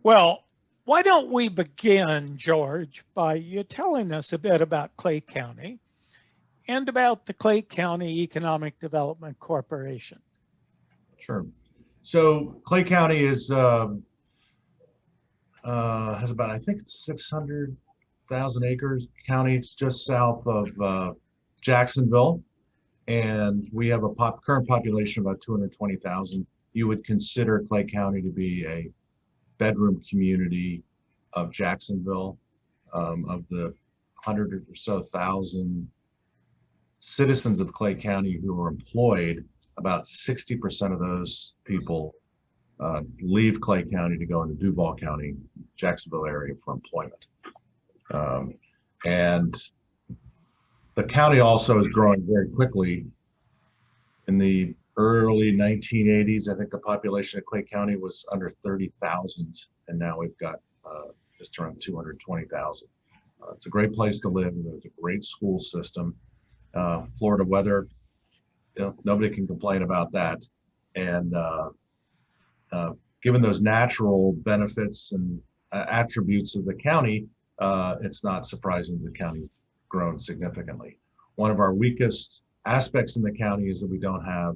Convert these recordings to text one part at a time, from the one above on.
Well, why don't we begin, George, by you telling us a bit about Clay County and about the Clay County Economic Development Corporation. Sure. So Clay County is has about, I think it's 600,000 acres county. It's just south of Jacksonville, and we have a current population of about 220,000. You would consider Clay County to be a bedroom community of Jacksonville. Of the 100 or so thousand citizens of Clay County who are employed, about 60% of those people leave Clay County to go into Duval County, Jacksonville area for employment. And the county also is growing very quickly. In the early 1980s, I think the population of Clay County was under 30,000, and now we've got just around 220,000. It's a great place to live, and there's a great school system. Florida weather, nobody can complain about that. And given those natural benefits and attributes of the county, it's not surprising the county's grown significantly. One of our weakest aspects in the county is that we don't have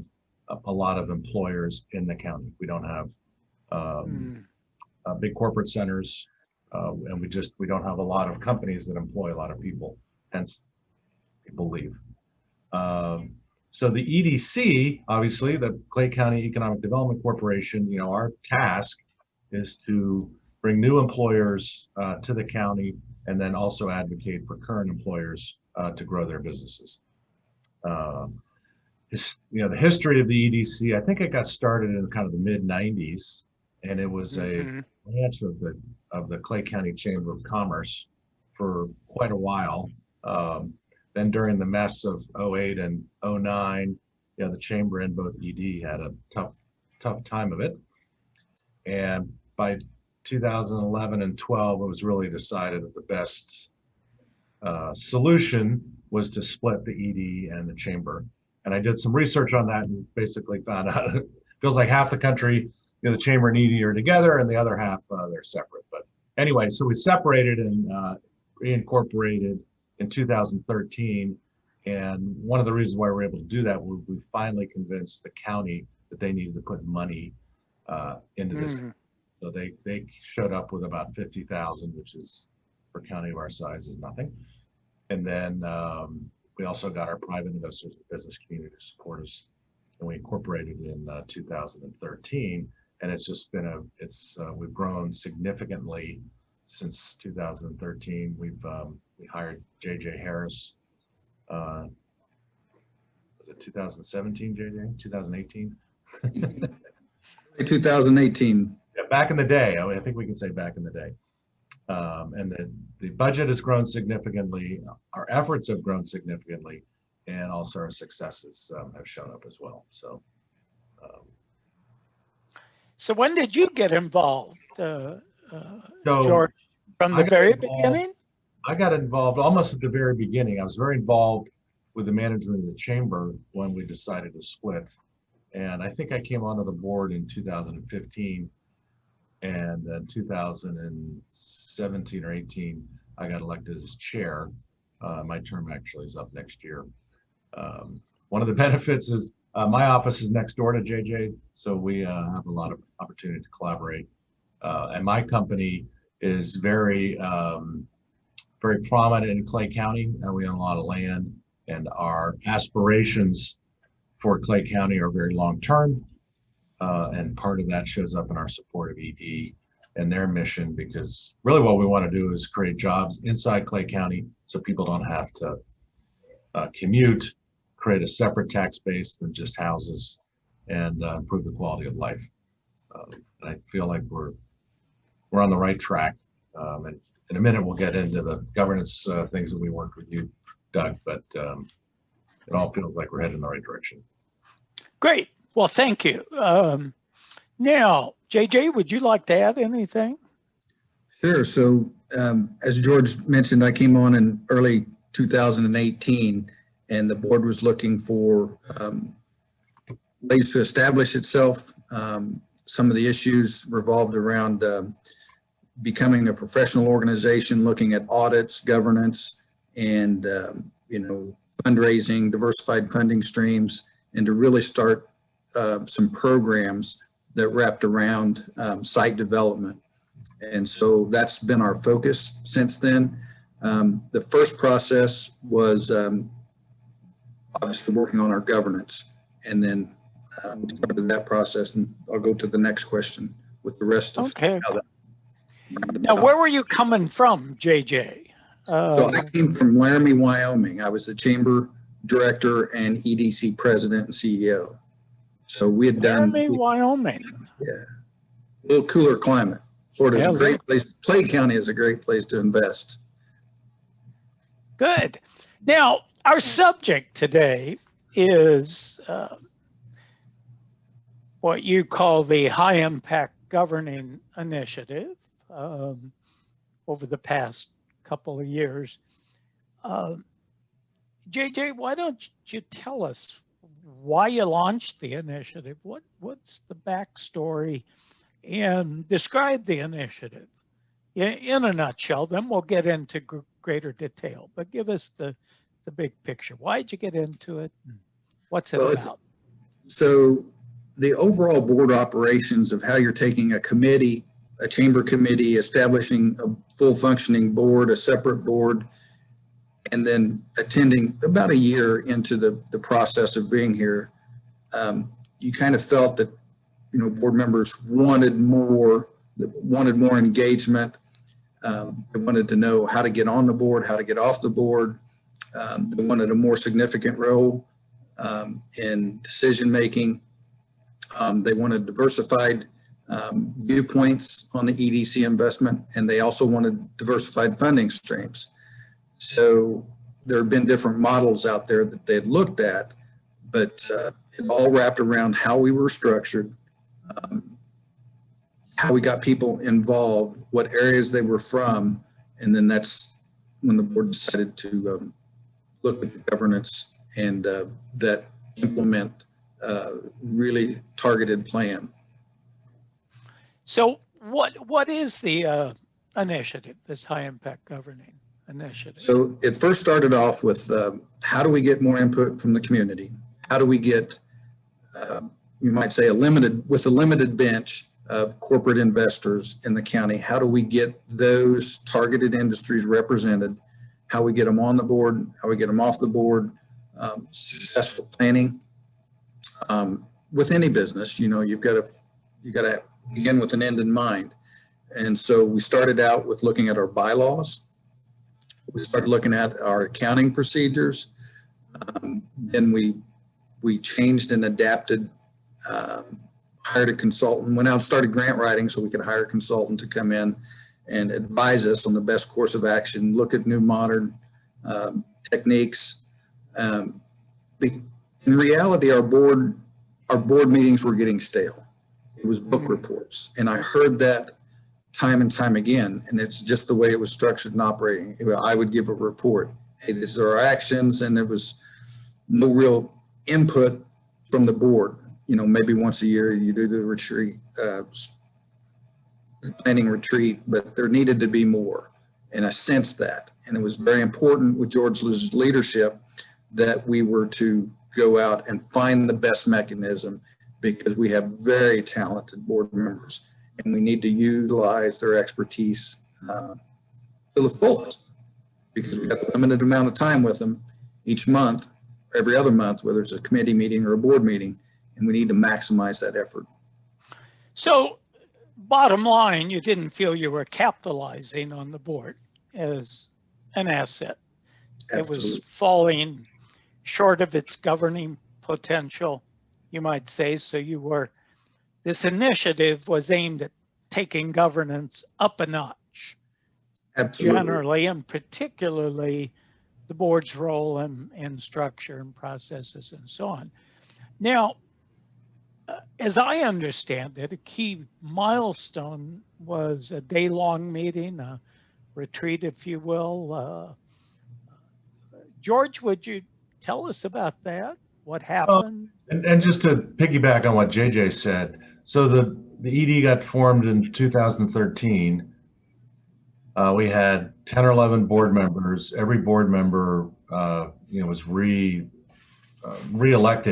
a lot of employers in the county. We don't have big corporate centers, and we don't have a lot of companies that employ a lot of people, hence people leave. So the EDC, obviously, the Clay County Economic Development Corporation, our task is to bring new employers to the county, and then also advocate for current employers to grow their businesses. The history of the EDC, I think it got started in kind of the mid 90s, and it was a branch of the Clay County Chamber of Commerce for quite a while. Then during the mess of 08 and 09, the chamber and both ED had a tough time of it. And by 2011 and 12, it was really decided that the best solution was to split the ED and the chamber. And I did some research on that and basically found out it feels like half the country, the chamber and ED are together, and the other half they're separate. But anyway, so we separated and reincorporated in 2013, and one of the reasons why we were able to do that was we finally convinced the county that they needed to put money into this. So they showed up with about 50,000, which is for a county of our size is nothing. And then we also got our private investors, the business community, to support us, and we incorporated in 2013. And it's just been we've grown significantly since 2013. We hired JJ Harris. Was it 2017, JJ? 2018? 2018. Yeah, back in the day. I think we can say back in the day. And the budget has grown significantly. Our efforts have grown significantly, and also our successes have shown up as well. So when did you get involved, George? From the very beginning? I got involved almost at the very beginning. I was very involved with the management of the chamber when we decided to split. And I think I came onto the board in 2015. And then 2017 or 18, I got elected as chair. My term actually is up next year. One of the benefits is my office is next door to JJ, so we have a lot of opportunity to collaborate. And my company is very prominent in Clay County. We own a lot of land, and our aspirations for Clay County are very long-term. And part of that shows up in our support of ED and their mission, because really what we want to do is create jobs inside Clay County so people don't have to commute, create a separate tax base than just houses, and improve the quality of life. And I feel like we're on the right track. And in a minute, we'll get into the governance things that we worked with you, Doug, but it all feels like we're heading in the right direction. Great. Well, thank you. Now, JJ, would you like to add anything? Sure. So as George mentioned, I came on in early 2018, and the board was looking for ways to establish itself. Some of the issues revolved around becoming a professional organization, looking at audits, governance, and fundraising, diversified funding streams, and to really start some programs that wrapped around site development. And so that's been our focus since then. The first process was obviously working on our governance, and then we started that process, and I'll go to the next question with the rest of Okay. how that. Now, where were you coming from, JJ? So I came from Laramie, Wyoming. I was the chamber director and EDC president and CEO. So we had done Laramie, Wyoming. a little cooler climate. Florida's a great place. Clay County is a great place to invest. Good. Now, our subject today is what you call the High Impact Governing Initiative over the past couple of years. JJ, why don't you tell us why you launched the initiative? What's the backstory, and describe the initiative in a nutshell? Then we'll get into greater detail, but give us the big picture. Why'd you get into it? What's it about? So the overall board operations of how you're taking a committee, a chamber committee, establishing a full functioning board, a separate board, and then attending about a year into the process of being here, you kind of felt that, board members wanted more engagement. They wanted to know how to get on the board, how to get off the board. They wanted a more significant role in decision making. They wanted diversified viewpoints on the EDC investment, and they also wanted diversified funding streams. So there have been different models out there that they had looked at, but it all wrapped around how we were structured, how we got people involved, what areas they were from, and then that's when the board decided to look at the governance and that implement really targeted plan. So what is the initiative, this High Impact Governing Initiative? So it first started off with how do we get more input from the community? How do we get, you might say, a limited bench of corporate investors in the county? How do we get those targeted industries represented? How we get them on the board? How we get them off the board? Successful planning with any business. You've got to begin with an end in mind. And so we started out with looking at our bylaws. We started looking at our accounting procedures. Then we changed and adapted, hired a consultant, went out and started grant writing so we could hire a consultant to come in and advise us on the best course of action, look at new modern techniques. In reality, our board meetings were getting stale. It was book reports. And I heard that time and time again, and it's just the way it was structured and operating. I would give a report. Hey, these are our actions, and there was no real input from the board. Maybe once a year you do the retreat, planning retreat, but there needed to be more. And I sensed that. And it was very important with George's leadership that we were to go out and find the best mechanism, because we have very talented board members and we need to utilize their expertise to the fullest, because we've got a limited amount of time with them each month, every other month, whether it's a committee meeting or a board meeting, and we need to maximize that effort. So bottom line, you didn't feel you were capitalizing on the board as an asset. Absolutely. It was falling short of its governing potential, you might say. So this initiative was aimed at taking governance up a notch. Absolutely. Generally, and particularly the board's role and structure and processes and so on. Now, as I understand it, a key milestone was a day-long meeting, a retreat, if you will. George, would you tell us about that? What happened? And just to piggyback on what JJ said, so the ED got formed in 2013, We had 10 or 11 board members. Every board member, was re-elected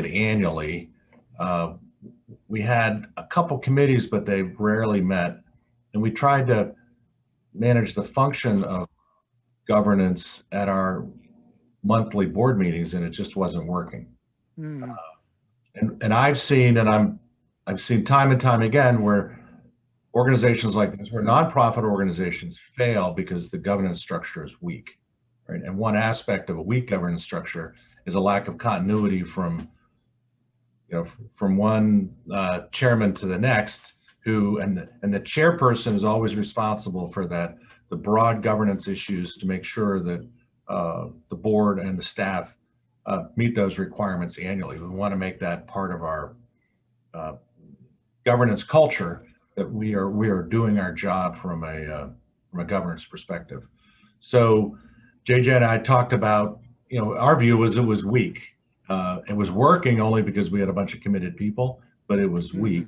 annually. We had a couple committees, but they rarely met. And we tried to manage the function of governance at our monthly board meetings, and it just wasn't working. Mm. And I've seen time and time again where organizations like this, where nonprofit organizations fail because the governance structure is weak, right? And one aspect of a weak governance structure is a lack of continuity from one chairman to the next, and the chairperson is always responsible for the broad governance issues to make sure that the board and the staff meet those requirements annually. We want to make that part of our governance culture, that we are doing our job from a governance perspective. So JJ and I talked about, our view was it was weak. It was working only because we had a bunch of committed people, but it was weak.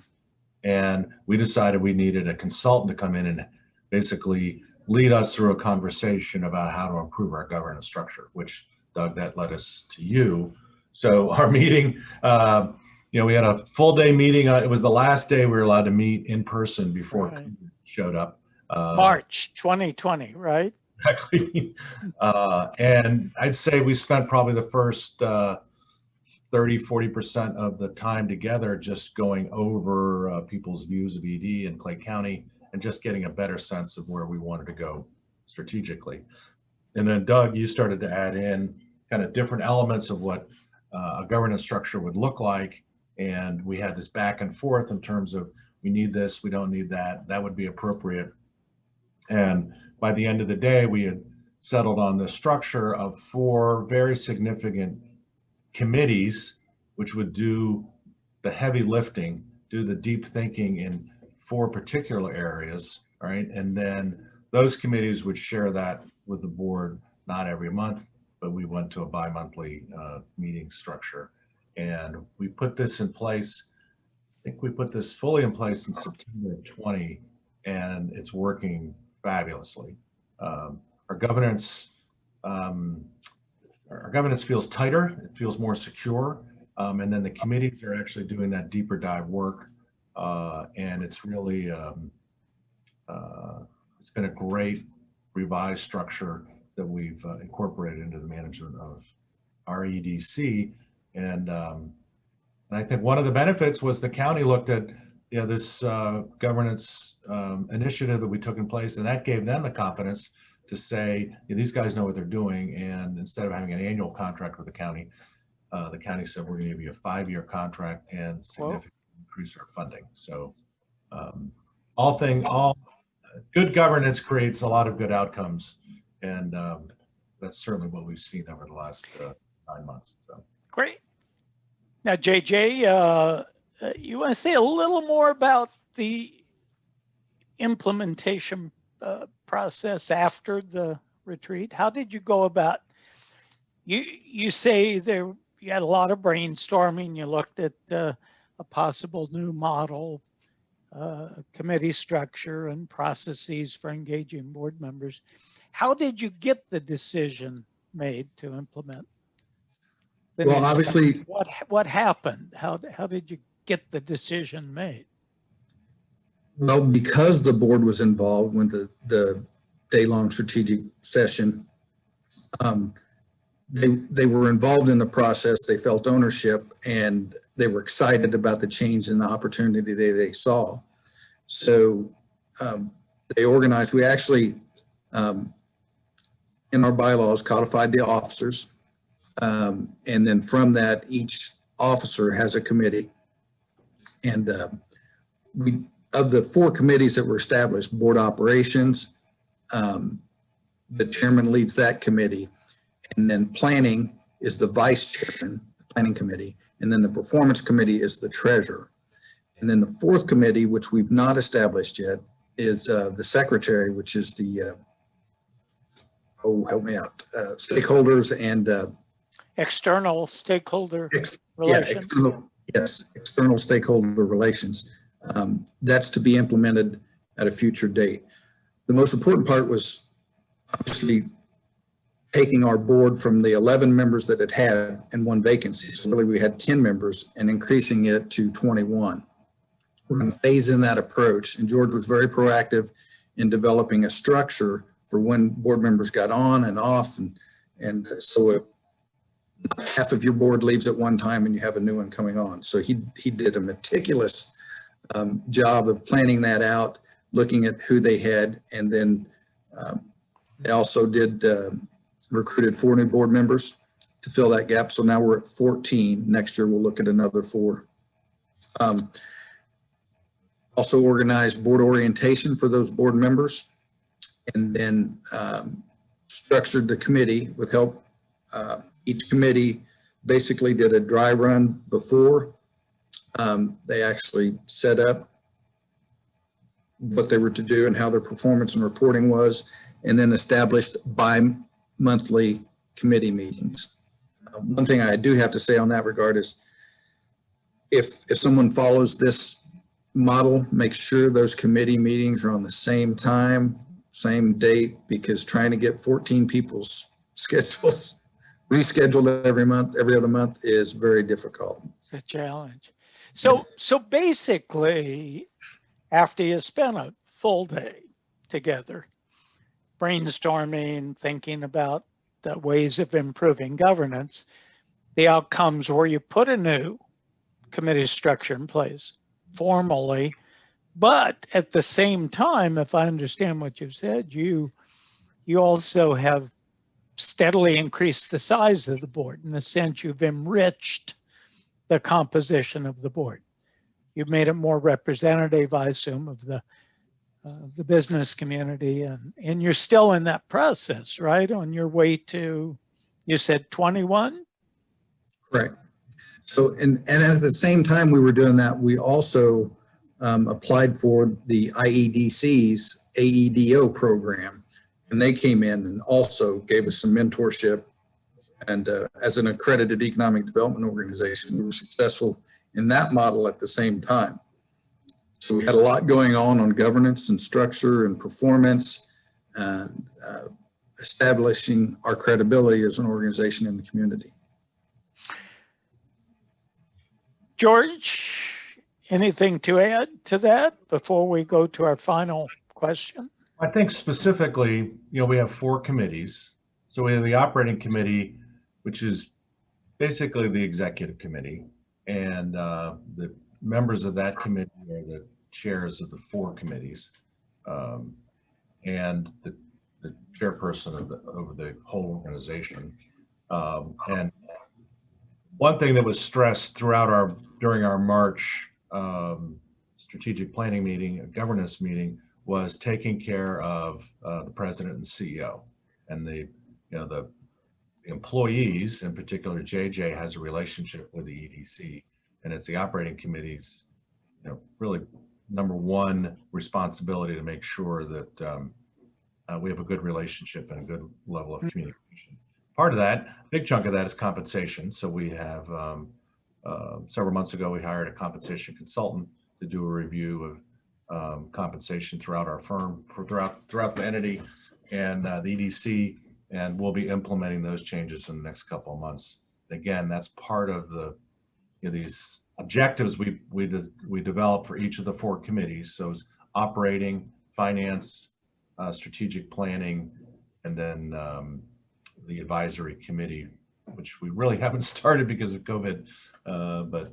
And we decided we needed a consultant to come in and basically lead us through a conversation about how to improve our governance structure, which, Doug, that led us to you. So our meeting, we had a full day meeting. It was the last day we were allowed to meet in person before COVID showed up. March 2020, right? Exactly. And I'd say we spent probably the first 30–40% of the time together just going over people's views of ED and Clay County, and just getting a better sense of where we wanted to go strategically. And then Doug, you started to add in kind of different elements of what a governance structure would look like. And we had this back and forth in terms of, we need this, we don't need that, that would be appropriate. And by the end of the day, we had settled on the structure of 4 very significant committees, which would do the heavy lifting, do the deep thinking in 4 particular areas, right? And then those committees would share that with the board, not every month, but we went to a bi-monthly meeting structure. And we put this in place, I think we put this fully in place in September of 20, and it's working fabulously. Our governance feels tighter, it feels more secure, and then the committees are actually doing that deeper dive work, and it's really it's been a great revised structure that we've incorporated into the management of our EDC. And I think one of the benefits was the county looked at this governance initiative that we took in place, and that gave them the confidence to say, these guys know what they're doing. And instead of having an annual contract with the county said, we're going to give you a 5-year contract and significantly increase our funding. So all good governance creates a lot of good outcomes, and that's certainly what we've seen over the last 9 months. So great. Now, JJ, you want to say a little more about the implementation process after the retreat? How did you go about? You say you had a lot of brainstorming. You looked at a possible new model, committee structure, and processes for engaging board members. How did you get the decision made to implement? Well, obviously, what happened? How did you get the decision made? Well, because the board was involved when the day-long strategic session, they were involved in the process. They felt ownership, and they were excited about the change and the opportunity they saw. So they organized. We actually, in our bylaws, codified the officers. And then from that, each officer has a committee. And of the 4 committees that were established, board operations, the chairman leads that committee. And then planning is the vice chairman, the planning committee. And then the performance committee is the treasurer. And then the 4th committee, which we've not established yet, is the secretary, which is the, help me out, stakeholders and external stakeholder relations. External stakeholder relations. That's to be implemented at a future date. The most important part was obviously taking our board from the 11 members that it had and one vacancy. So really we had 10 members and increasing it to 21. We're going to phase in that approach. And George was very proactive in developing a structure for when board members got on and off. And so if half of your board leaves at one time and you have a new one coming on. So he did a meticulous job of planning that out, looking at who they had. And then they also did recruited 4 new board members to fill that gap. So now we're at 14. Next year, we'll look at another 4. Also organized board orientation for those board members, and then structured the committee with help. Each committee basically did a dry run before. They actually set up what they were to do and how their performance and reporting was, and then established bi-monthly committee meetings. One thing I do have to say on that regard is if someone follows this model, make sure those committee meetings are on the same time, same date, because trying to get 14 people's schedules rescheduled every other month is very difficult. It's a challenge. So basically, after you spend a full day together, brainstorming, thinking about the ways of improving governance, the outcomes were you put a new committee structure in place formally, but at the same time, if I understand what you've said, you also have steadily increased the size of the board. In the sense you've enriched the composition of the board. You've made it more representative, I assume, of the business community, and you're still in that process, right? On your way to, you said 21? Correct. So, and at the same time we were doing that, we also applied for the IEDC's AEDO program, and they came in and also gave us some mentorship. And as an accredited economic development organization, we were successful in that model at the same time. So we had a lot going on governance and structure and performance, and establishing our credibility as an organization in the community. George, anything to add to that before we go to our final question? I think specifically, we have 4 committees. So we have the operating committee, which is basically the executive committee, and the members of that committee are the chairs of the 4 committees, and the chairperson of the whole organization. And one thing that was stressed during our March strategic planning meeting, governance meeting, was taking care of the president and CEO, and the employees, in particular. JJ has a relationship with the EDC, and it's the operating committee's really number one responsibility to make sure that we have a good relationship and a good level of communication. Part of that, a big chunk of that, is compensation. So we have several months ago, we hired a compensation consultant to do a review of compensation throughout our firm, throughout the entity and the EDC, and we'll be implementing those changes in the next couple of months. Again, that's part of these objectives we develop for each of the 4 committees. So it's operating, finance, strategic planning, and then the advisory committee, which we really haven't started because of COVID, but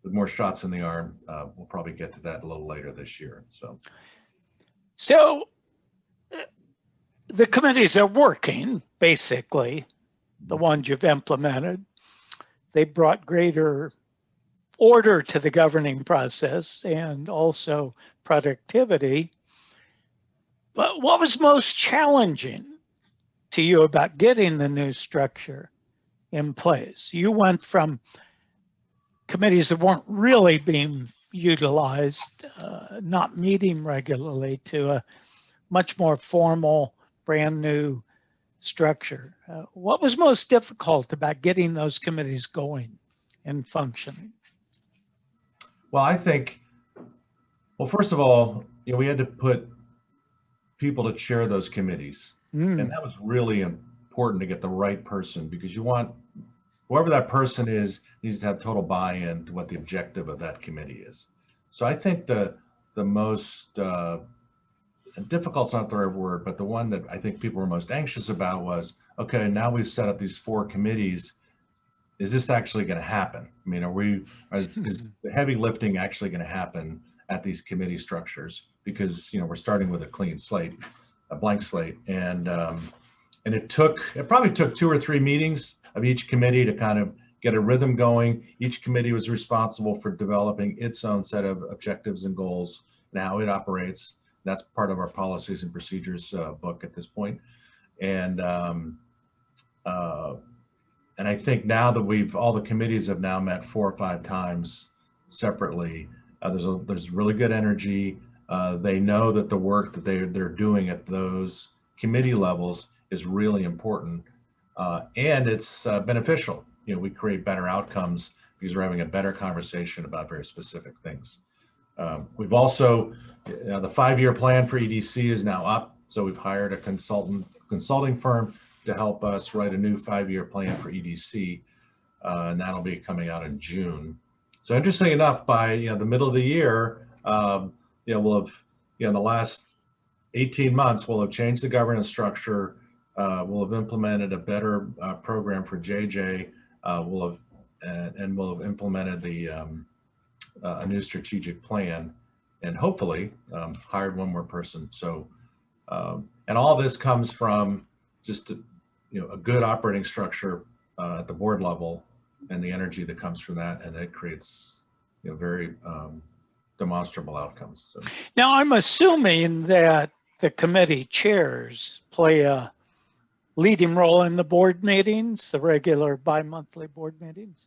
with more shots in the arm, we'll probably get to that a little later this year. So the committees are working, basically, the ones you've implemented. They brought greater order to the governing process and also productivity. But what was most challenging to you about getting the new structure in place? You went from committees that weren't really being utilized, not meeting regularly, to a much more formal, brand new structure. What was most difficult about getting those committees going and functioning? Well, I think, first of all, we had to put people to chair those committees. And that was really important to get the right person, because you want, whoever that person is needs to have total buy-in to what the objective of that committee is. So I think the most difficult's not the right word, but the one that I think people were most anxious about was, okay, now we've set up these 4 committees. Is this actually going to happen? I mean, is the heavy lifting actually going to happen at these committee structures? Because, we're starting with a clean slate, a blank slate. And it probably took 2 or 3 meetings of each committee to kind of get a rhythm going. Each committee was responsible for developing its own set of objectives and goals and how it operates. That's part of our policies and procedures book at this point. And I think now that all the committees have now met 4 or 5 times separately, there's really good energy. They know that the work that they're doing at those committee levels is really important, and it's beneficial. We create better outcomes because we're having a better conversation about very specific things. We've also, the 5-year plan for EDC is now up. So we've hired a consulting firm to help us write a new 5-year plan for EDC. And that'll be coming out in June. So interesting enough, by the middle of the year, we'll have, in the last 18 months, we'll have changed the governance structure. We'll have implemented a better program for JJ. We'll have implemented a new strategic plan, and hopefully hired 1 more person. So, and all this comes from just a good operating structure at the board level, and the energy that comes from that, and it creates very demonstrable outcomes. So. Now, I'm assuming that the committee chairs play a leading role in the board meetings, the regular bi-monthly board meetings.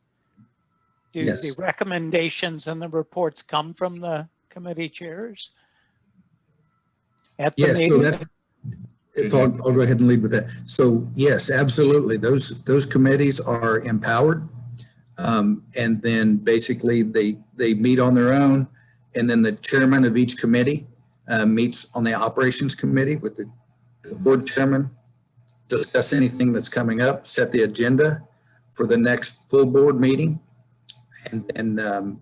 Do Yes. the recommendations and the reports come from the committee chairs at the Yes, meeting? so I'll go ahead and lead with that. So yes, absolutely. Those committees are empowered. And then basically they meet on their own. And then the chairman of each committee meets on the operations committee with the board chairman, discuss anything that's coming up, set the agenda for the next full board meeting, and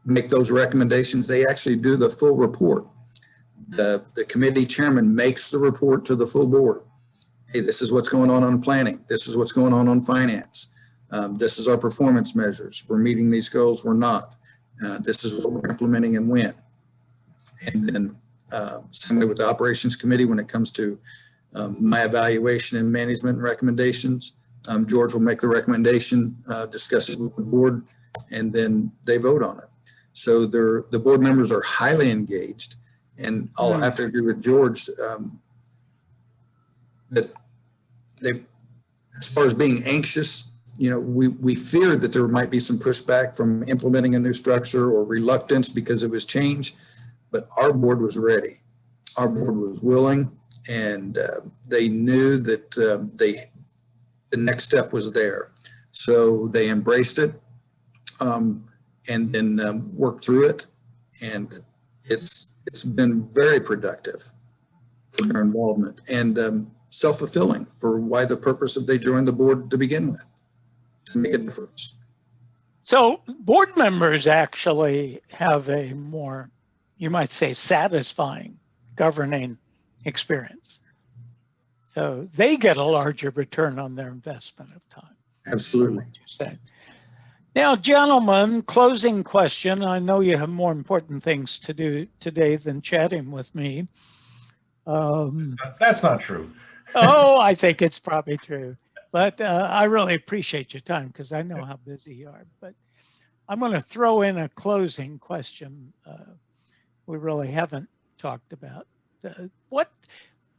make those recommendations. They actually do the full report. The committee chairman makes the report to the full board. Hey, this is what's going on planning. This is what's going on finance. This is our performance measures. We're meeting these goals, we're not. This is what we're implementing and when. And then similarly with the operations committee, when it comes to my evaluation and management recommendations, George will make the recommendation, discuss it with the board, and then they vote on it. So the board members are highly engaged. And I'll have to agree with George that as far as being anxious, we feared that there might be some pushback from implementing a new structure or reluctance because it was change, but our board was ready. Our board was willing, and they knew that the next step was there. So they embraced it and then worked through it, and it's been very productive for their involvement and self-fulfilling for why the purpose of they joined the board to begin with, to make a difference. So board members actually have a more, you might say, satisfying governing experience. So they get a larger return on their investment of time. Absolutely. You said. Now, gentlemen, closing question. I know you have more important things to do today than chatting with me. That's not true. Oh, I think it's probably true. But I really appreciate your time because I know how busy you are. But I'm going to throw in a closing question we really haven't talked about.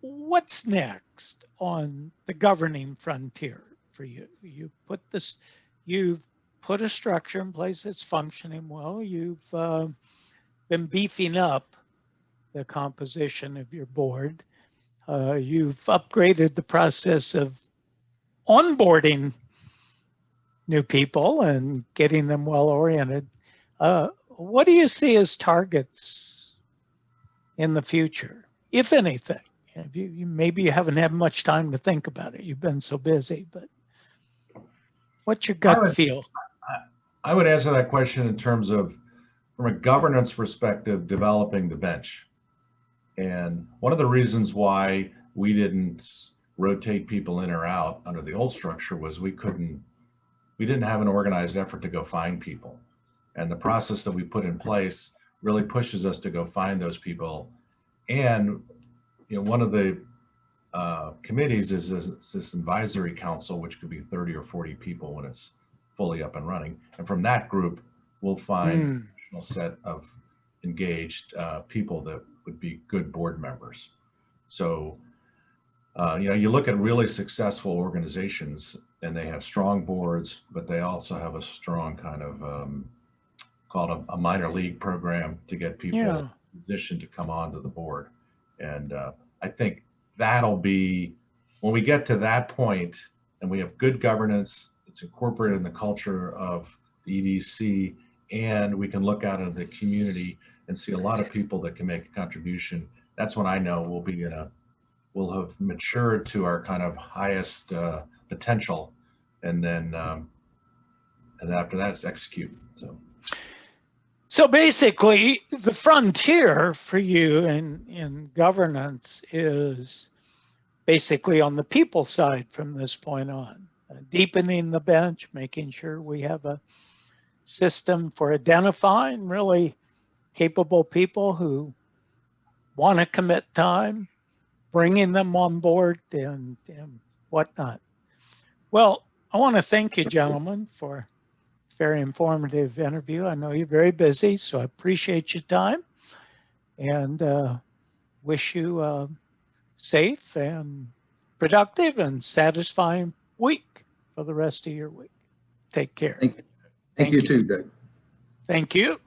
What's next on the governing frontier for you? You've put a structure in place that's functioning well. You've been beefing up the composition of your board. You've upgraded the process of onboarding new people and getting them well oriented. What do you see as targets in the future, if anything? Have you maybe you haven't had much time to think about it. You've been so busy, but what's your gut feel? I would answer that question in terms of, from a governance perspective, developing the bench. And one of the reasons why we didn't rotate people in or out under the old structure was we didn't have an organized effort to go find people. And the process that we put in place really pushes us to go find those people. And one of the committees is this advisory council, which could be 30 or 40 people when it's fully up and running. And from that group, we'll find a additional set of engaged people that would be good board members. So, you look at really successful organizations and they have strong boards, but they also have a strong kind of called a minor league program to get people in a position to come onto the board. And I think that'll be, when we get to that point and we have good governance, it's incorporated in the culture of the EDC, and we can look out into the community and see a lot of people that can make a contribution. That's when I know we'll have matured to our kind of highest potential, and then after that it's execute. So basically, the frontier for you in governance is basically on the people side from this point on, deepening the bench, making sure we have a system for identifying really capable people who want to commit time, bringing them on board and whatnot. Well, I want to thank you, gentlemen, for a very informative interview. I know you're very busy, so I appreciate your time and wish you a safe and productive and satisfying week for the rest of your week. Take care. Thank you too, Doug. Thank you.